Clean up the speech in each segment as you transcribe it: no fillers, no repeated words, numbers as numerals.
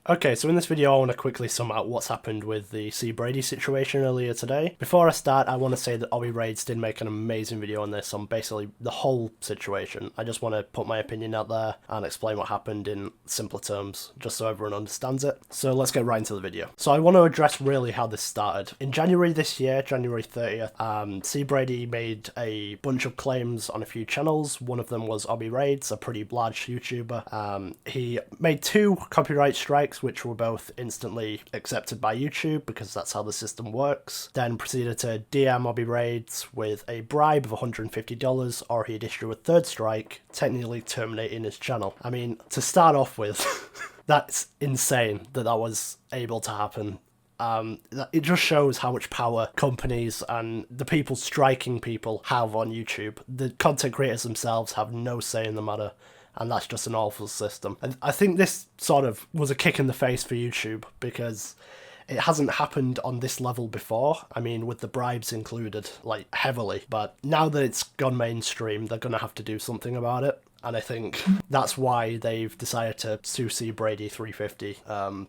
Okay, so in this video I want to quickly sum up what's happened with the CBrady situation earlier today. Before I start, I want to say that obbyRaids did make an amazing video on this, on basically the whole situation. I just want to put my opinion out there and explain what happened in simpler terms, just so everyone understands it. So let's get right into the video. So I want to address really how this started. In January this year, January 30th, CBrady made a bunch of claims on a few channels. One of them was obbyRaids, a pretty large YouTuber. He made 2 copyright strikes, which were both instantly accepted by YouTube because that's how the system works. Then proceeded to DM obbyRaids with a bribe of $150, or he'd issue a 3rd strike, technically terminating his channel. I mean, to start off with, that's insane that that was able to happen. It just shows how much power companies and the people striking people have on YouTube. The content creators themselves have no say in the matter, and that's just an awful system. And I think this sort of was a kick in the face for YouTube because it hasn't happened on this level before. I mean, with the bribes included, like, heavily. But now that it's gone mainstream, they're gonna have to do something about it. And I think that's why they've decided to sue CBrady 350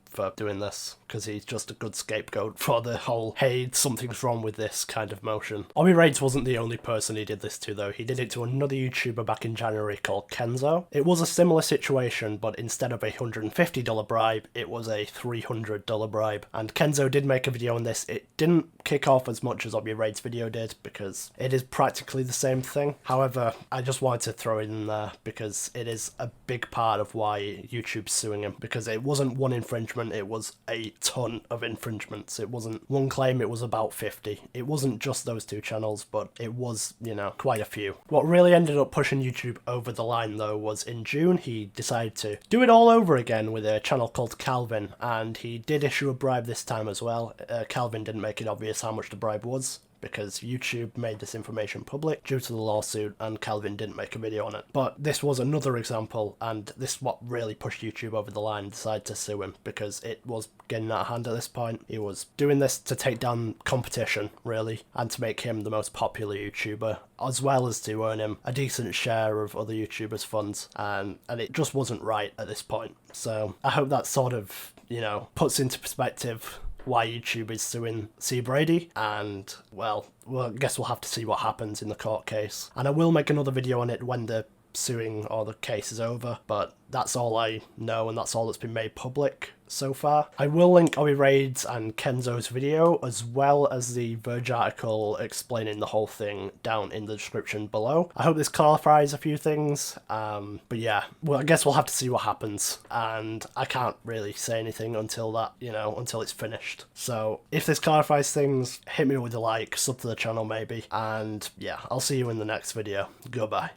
for doing this, because he's just a good scapegoat for the whole, hey, something's wrong with this kind of motion. obbyRaids wasn't the only person he did this to, though. He did it to another YouTuber back in January called Kenzo. It was a similar situation, but instead of a $150 bribe, it was a $300 bribe. And Kenzo did make a video on this. It didn't kick off as much as obbyRaids' video did, because it is practically the same thing. However, I just wanted to throw it in there, because it is a big part of why YouTube's suing him, because it wasn't one infringement, it was a ton of infringements. It wasn't one claim, it was about 50. It wasn't just those 2 channels, but it was, you know, quite a few. What really ended up pushing YouTube over the line, though, was in June he decided to do it all over again with a channel called Calvin, and he did issue a bribe this time as well. Calvin didn't make it obvious how much the bribe was, because YouTube made this information public due to the lawsuit, and Calvin didn't make a video on it. But this was another example, and this is what really pushed YouTube over the line, decided to sue him, because it was getting out of hand at this point. He was doing this to take down competition, really, and to make him the most popular YouTuber, as well as to earn him a decent share of other YouTubers' funds, and it just wasn't right at this point. So I hope that sort of, you know, puts into perspective why YouTube is suing CBrady, and well, I guess we'll have to see what happens in the court case. And I will make another video on it when the suing or the case is over, but that's all I know, and that's all that's been made public so far. I will link obbyRaids and Kenzo's video, as well as the Verge article explaining the whole thing, down in the description below. I hope this clarifies a few things, but yeah, well, I guess we'll have to see what happens, and I can't really say anything until that, you know, until it's finished. So if this clarifies things, hit me with a like, sub to the channel maybe, and yeah, I'll see you in the next video. Goodbye.